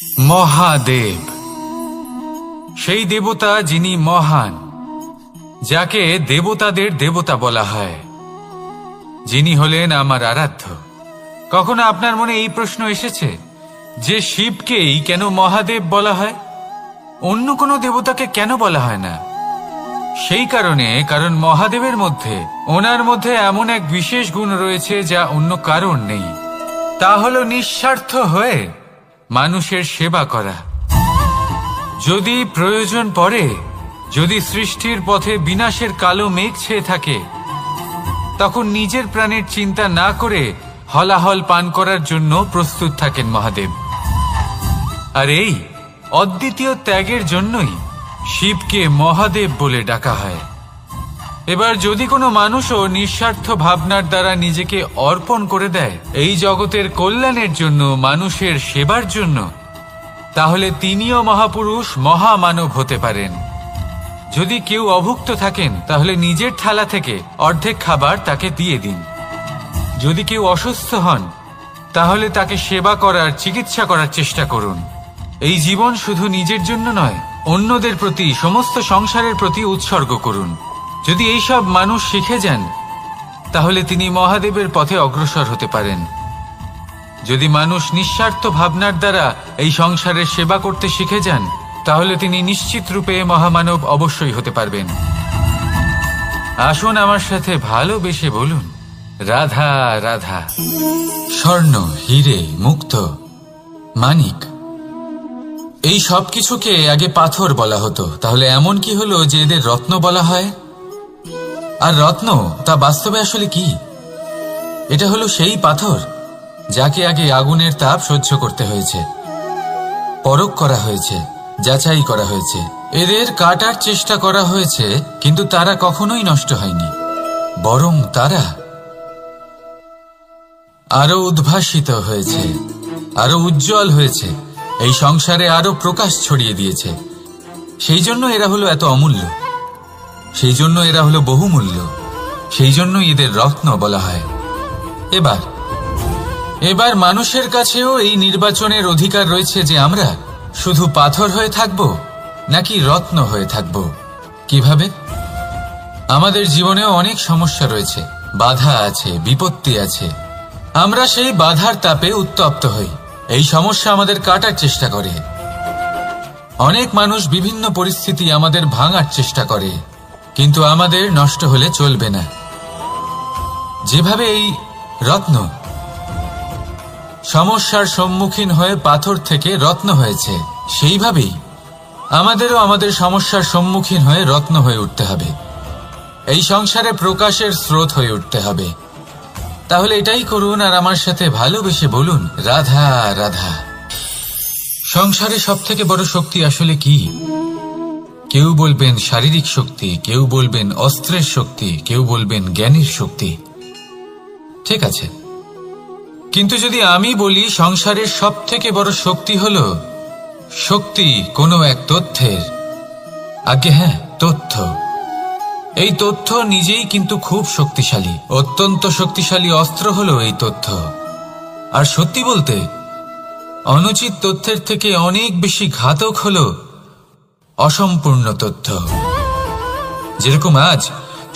মহাদেব, সেই দেবতা যিনি মহান, যাকে দেবতাদের দেবতা বলা হয়, যিনি হলেন আমার আরাধ্য। কখনো আপনার মনে এই প্রশ্ন এসেছে যে শিবকেই কেন মহাদেব বলা হয়, অন্য কোনো দেবতাকে কেন বলা হয় না? সেই কারণ মহাদেবের মধ্যে, ওনার মধ্যে এমন এক বিশেষ গুণ রয়েছে যা অন্য কারণ নেই। তা হলো নিঃস্বার্থ হয়ে মানুষের সেবা করা। যদি প্রয়োজন পড়ে, যদি সৃষ্টির পথে বিনাশের কালো মেঘ ছেয়ে থাকে, তখন নিজের প্রাণের চিন্তা না করে হলাহল পান করার জন্য প্রস্তুত থাকেন মহাদেব। আর এই অদ্বিতীয় ত্যাগের জন্যই শিবকে মহাদেব বলে ডাকা হয়। এবার যদি কোনো মানুষও নিঃস্বার্থ ভাবনার দ্বারা নিজেকে অর্পণ করে দেয় এই জগতের কল্যাণের জন্য, মানুষের সেবার জন্য, তাহলে তিনিও মহাপুরুষ, মহামানব হতে পারেন। যদি কেউ অভুক্ত থাকেন, তাহলে নিজের থালা থেকে অর্ধেক খাবার তাকে দিয়ে দিন। যদি কেউ অসুস্থ হন, তাহলে তাকে সেবা করার, চিকিৎসা করার চেষ্টা করুন। এই জীবন শুধু নিজের জন্য নয়, অন্যদের প্রতি, সমস্ত সংসারের প্রতি উৎসর্গ করুন। যদি এইসব মানুষ শিখে যান, তাহলে তিনি মহাদেবের পথে অগ্রসর হতে পারেন। যদি মানুষ নিঃস্বার্থ ভাবনার দ্বারা এই সংসারের সেবা করতে শিখে যান, তাহলে তিনি নিশ্চিত রূপে মহামানব অবশ্যই হতে পারবেন। আসুন আমার সাথে ভালোবেসে বলুন, রাধা রাধা। স্বর্ণ, হিরে, মুক্ত, মানিক, এই সব কিছুকে আগে পাথর বলা হতো। তাহলে এমন কি হলো যে এদের রত্ন বলা হয়? আর রত্ন তা বাস্তবে আসলে কি? এটা হলো সেই পাথর যাকে আগে আগুনের তাপ সহ্য করতে হয়েছে, পরখ করা হয়েছে, যাচাই করা হয়েছে, এদের কাটার চেষ্টা করা হয়েছে, কিন্তু তারা কখনোই নষ্ট হয়নি, বরং তারা আরো উদ্ভাসিত হয়েছে, আরো উজ্জ্বল হয়েছে, এই সংসারে আরো প্রকাশ ছড়িয়ে দিয়েছে। সেই জন্য এরা হলো এত অমূল্য, সেই জন্য এরা হলো বহুমূল্য, সেই জন্য এদের রত্ন বলা হয়। এবার মানুষের কাছেও এই নির্বাচনের অধিকার রয়েছে যে আমরা শুধু পাথর হয়ে থাকব নাকি রত্ন হয়ে থাকব। কিভাবে? আমাদের জীবনেও অনেক সমস্যা রয়েছে, বাধা আছে, বিপত্তি আছে। আমরা সেই বাধার তাপে উত্তপ্ত হই, এই সমস্যা আমাদের কাটার চেষ্টা করে। অনেক মানুষ বিভিন্ন পরিস্থিতি আমাদের ভাঙার চেষ্টা করে, কিন্তু আমাদের নষ্ট হলে চলবে না। যেভাবে এই রত্ন সমস্যার সম্মুখীন হয়ে পাথর থেকে রত্ন হয়েছে, সেইভাবেই আমাদেরও আমাদের সমস্যার সম্মুখীন হয়ে রত্ন হয়ে উঠতে হবে, এই সংসারে প্রকাশের স্রোত হয়ে উঠতে হবে। তাহলে এটাই করুন আর আমার সাথে ভালোবেসে বলুন, রাধা রাধা। সংসারে সব থেকে বড় শক্তি আসলে কি? কেউ বলবেন শারীরিক শক্তি, কেউ বলবেন অস্ত্রের শক্তি, কেউ বলবেন জ্ঞানের শক্তি। ঠিক আছে, কিন্তু যদি আমি বলি সংসারের সব থেকে বড় শক্তি হলো শক্তি কোনো এক তথ্যের, আগে হ্যাঁ, তথ্য। এই তথ্য নিজেই কিন্তু খুব শক্তিশালী, অত্যন্ত শক্তিশালী অস্ত্র হলো এই তথ্য। আর সত্যি বলতে, অনুচিত তথ্যের থেকে অনেক বেশি ঘাতক হলো অসম্পূর্ণ তথ্য। যেরকম আজ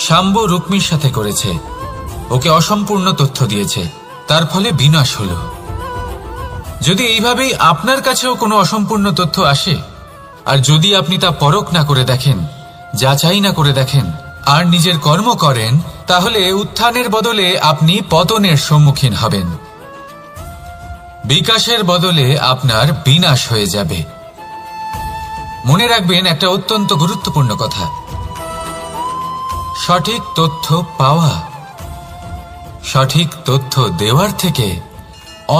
শাম্ব রুক্মির সাথে করেছে, ওকে অসম্পূর্ণ তথ্য দিয়েছে, তার ফলে বিনাশ হলো। যদি এইভাবেই আপনার কাছেও কোনো অসম্পূর্ণ তথ্য আসে, আর যদি আপনি তা পরখ না করে দেখেন, যাচাই না করে দেখেন, আর নিজের কর্ম করেন, তাহলে উত্থানের বদলে আপনি পতনের সম্মুখীন হবেন, বিকাশের বদলে আপনার বিনাশ হয়ে যাবে। মনে রাখবেন একটা অত্যন্ত গুরুত্বপূর্ণ কথা, সঠিক তথ্য পাওয়া সঠিক তথ্য দেওয়ার থেকে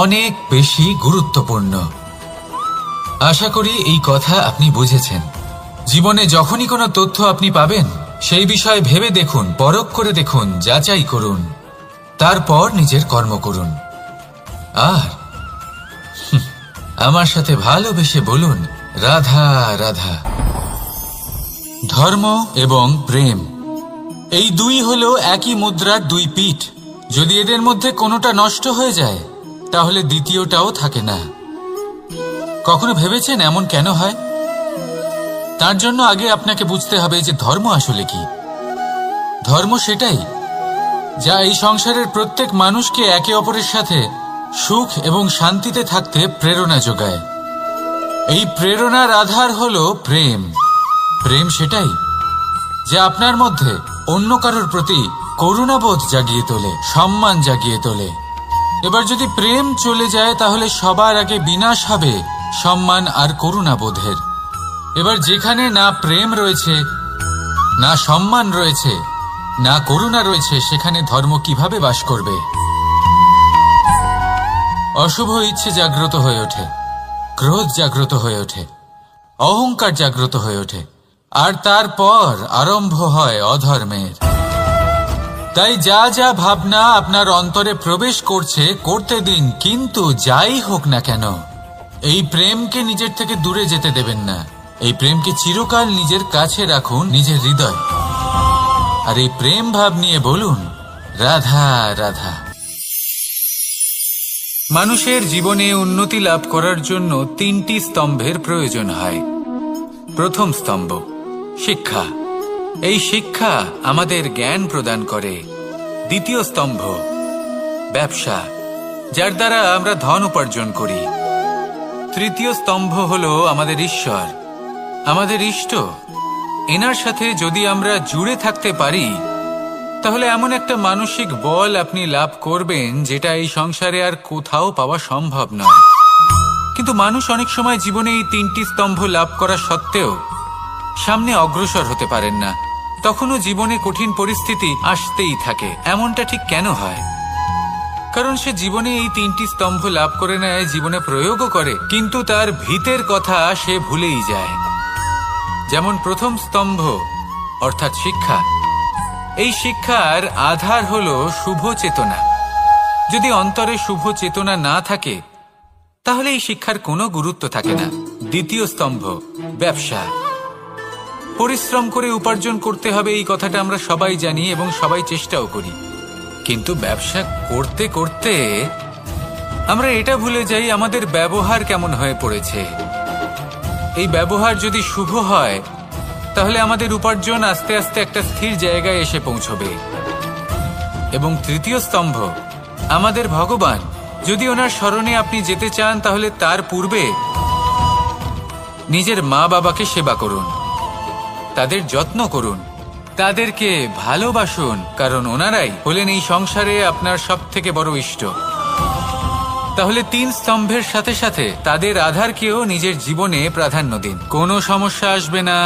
অনেক বেশি গুরুত্বপূর্ণ। আশা করি এই কথা আপনি বুঝেছেন। জীবনে যখনই কোনো তথ্য আপনি পাবেন, সেই বিষয়ে ভেবে দেখুন, পরখ করে দেখুন, যাচাই করুন, তারপর নিজের কর্ম করুন। আর আমার সাথে ভালোবেসে বলুন, রাধা রাধা। ধর্ম এবং প্রেম, এই দুই হলো একই মুদ্রার দুই পিঠ। যদি এদের মধ্যে কোনোটা নষ্ট হয়ে যায়, তাহলে দ্বিতীয়টাও থাকে না। কখনো ভেবেছেন এমন কেন হয়? তার জন্য আগে আপনাকে বুঝতে হবে যে ধর্ম আসলে কি। ধর্ম সেটাই যা এই সংসারের প্রত্যেক মানুষকে একে অপরের সাথে সুখ এবং শান্তিতে থাকতে প্রেরণা যোগায়। এই প্রেরণার আধার হলো প্রেম। প্রেম সেটাই যা আপনার মধ্যে অন্য কারোর প্রতি করুণাবোধ জাগিয়ে তোলে, সম্মান জাগিয়ে তোলে। এবার যদি প্রেম চলে যায় তাহলে সবার আগে বিনাশ হবে সম্মান আর করুণাবোধের। এবার যেখানে না প্রেম রয়েছে, না সম্মান রয়েছে, না করুণা রয়েছে, সেখানে ধর্ম কিভাবে বাস করবে? অশুভ ইচ্ছে জাগ্রত হয়ে ওঠে, ক্রোধ জাগ্রত হয়ে ওঠে, অহংকার জাগ্রত হয়ে ওঠে, আর তারপর আরম্ভ হয় অধর্মের। তাই যা যা ভাবনা আপনার অন্তরে প্রবেশ করছে করতে দিন, কিন্তু যাই হোক না কেন এই প্রেমকে নিজের থেকে দূরে যেতে দেবেন না। এই প্রেমকে চিরকাল নিজের কাছে রাখুন, নিজের হৃদয়। আর এই প্রেম ভাব নিয়ে বলুন, রাধা রাধা। মানুষের জীবনে উন্নতি লাভ করার জন্য 3টি স্তম্ভের প্রয়োজন হয়। প্রথম স্তম্ভ শিক্ষা। এই শিক্ষা আমাদের জ্ঞান প্রদান করে। দ্বিতীয় স্তম্ভ ব্যবসা, যার দ্বারা আমরা ধন উপার্জন করি। তৃতীয় স্তম্ভ হলো আমাদের ঈশ্বর, আমাদের ইষ্ট। এনার সাথে যদি আমরা জুড়ে থাকতে পারি তাহলে এমন একটা মানসিক বল আপনি লাভ করবেন যেটা এই সংসারে আর কোথাও পাওয়া সম্ভব নয়। কিন্তু মানুষ অনেক সময় জীবনে এই 3টি স্তম্ভ লাভ করা সত্ত্বেও সামনে অগ্রসর হতে পারেন না। তখনও জীবনে কঠিন পরিস্থিতি আসতেই থাকে। এমনটা ঠিক কেন হয়? কারণ সে জীবনে এই 3টি স্তম্ভ লাভ করে নেয়, জীবনে প্রয়োগও করে, কিন্তু তার ভিতের কথা সে ভুলেই যায়। যেমন প্রথম স্তম্ভ অর্থাৎ শিক্ষা। এই শিক্ষার আধার হলো শুভ চেতনা। যদি অন্তরে শুভ চেতনা না থাকে তাহলে এই শিক্ষার কোনো গুরুত্ব থাকে না। দ্বিতীয় স্তম্ভ ব্যবসা। পরিশ্রম করে উপার্জন করতে হবে, এই কথাটা আমরা সবাই জানি এবং সবাই চেষ্টাও করি। কিন্তু ব্যবসা করতে করতে আমরা এটা ভুলে যাই আমাদের ব্যবহার কেমন হয়ে পড়েছে। এই ব্যবহার যদি শুভ হয় তাহলে আমাদের উপার্জন আস্তে আস্তে একটা স্থির জায়গায় এসে পৌঁছবে। এবং তৃতীয় স্তম্ভ আমাদের ভগবান। যদি ওনার স্মরণে আপনি যেতে চান তাহলে তার পূর্বে নিজের মা বাবাকে সেবা করুন, তাদের যত্ন করুন, তাদেরকে ভালোবাসুন, কারণ ওনারাই হলেন এই সংসারে আপনার সবথেকে বড় ইষ্ট। তাহলে 3 স্তম্ভের সাথে সাথে তাদের আধারকেও নিজের জীবনে প্রাধান্য দিন। কোনো সমস্যা আসবে না,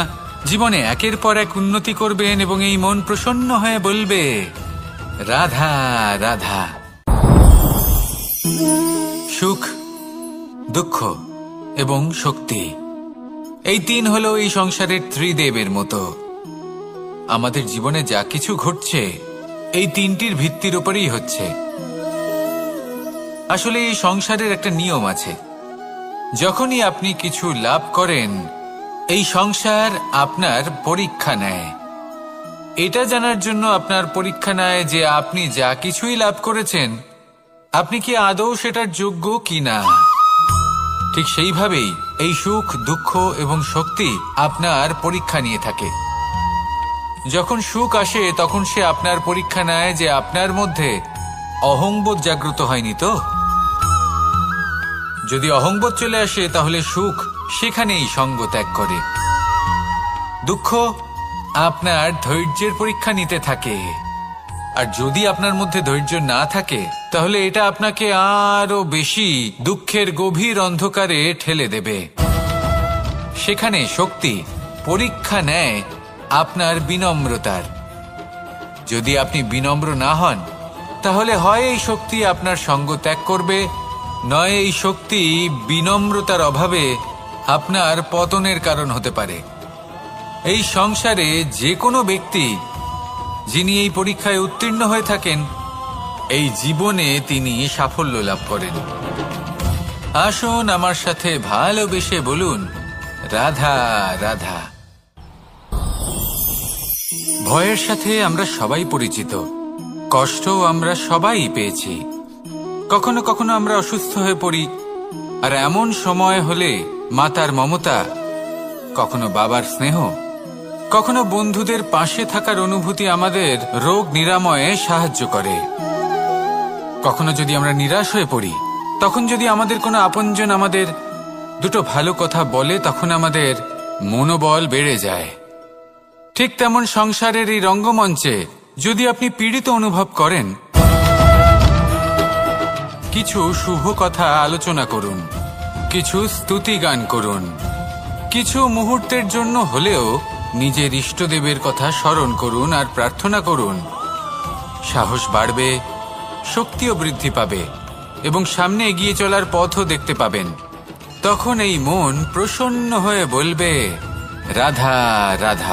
জীবনে একের পর এক উন্নতি করবেন এবং এই মন প্রসন্ন হয়ে বলবে রাধা রাধা। সুখ, দুঃখ এবং শক্তি, এই 3 হলো এই সংসারের ত্রিদেবের মতো। আমাদের জীবনে যা কিছু ঘটছে এই 3টির ভিত্তির উপরেই হচ্ছে। আসলে এই সংসারের একটা নিয়ম আছে, যখনই আপনি কিছু লাভ করেন এই সংসার আপনার পরীক্ষা নেয়। এটা জানার জন্য আপনার পরীক্ষা নেয় যে আপনি যা কিছুই লাভ করেছেন আপনি কি আদৌ সেটার যোগ্য কিনা। ঠিক সেইভাবেই এই সুখ, দুঃখ এবং শক্তি আপনার পরীক্ষা নিয়ে থাকে। যখন সুখ আসে তখন সে আপনার পরীক্ষা নেয় যে আপনার মধ্যে অহংবোধ জাগ্রত হয়নি তো। যদি অহংবোধ চলে আসে তাহলে সুখ সেখানেই সঙ্গ ত্যাগ করে। দুঃখ আপনার ধৈর্যের পরীক্ষা নিতে থাকে, আর যদি আপনার মধ্যে ধৈর্য না থাকে তাহলে এটা আপনাকে আরো বেশি দুঃখের গভীর অন্ধকারে ঠেলে দেবে। সেখানে শক্তি পরীক্ষা নেয় আপনার বিনম্রতার। যদি আপনি বিনম্র না হন তাহলে হয় এই শক্তি আপনার সঙ্গ ত্যাগ করবে, নয় এই শক্তি বিনম্রতার অভাবে আপনার পতনের কারণ হতে পারে। এই সংসারে যে কোনো ব্যক্তি যিনি এই পরীক্ষায় উত্তীর্ণ হয়ে থাকেন এই জীবনে তিনি সাফল্য লাভ করেন। আসুন আমার সাথে ভালোবেসে বলুন রাধা রাধা। ভয়ের সাথে আমরা সবাই পরিচিত, কষ্ট আমরা সবাই পেয়েছি। কখনো কখনো আমরা অসুস্থ হয়ে পড়ি, আর এমন সময় হলে মাতার মমতা, কখনো বাবার স্নেহ, কখনো বন্ধুদের পাশে থাকার অনুভূতি আমাদের রোগ নিরাময়ে সাহায্য করে। কখনো যদি আমরা নিরাশ হয়ে পড়ি, তখন যদি আমাদের কোনো আপনজন আমাদের দুটো ভালো কথা বলে, তখন আমাদের মনোবল বেড়ে যায়। ঠিক তেমন সংসারের এই রঙ্গমঞ্চে যদি আপনি পীড়িত অনুভব করেন, কিছু শুভ কথা আলোচনা করুন, কিছু স্তুতি গান করুন, কিছু মুহূর্তের জন্য হলেও নিজের ইষ্টদেবের কথা স্মরণ করুন আর প্রার্থনা করুন। সাহস বাড়বে, শক্তিও বৃদ্ধি পাবে এবং সামনে এগিয়ে চলার পথও দেখতে পাবেন। তখন এই মন প্রসন্ন হয়ে বলবে, রাধা রাধা।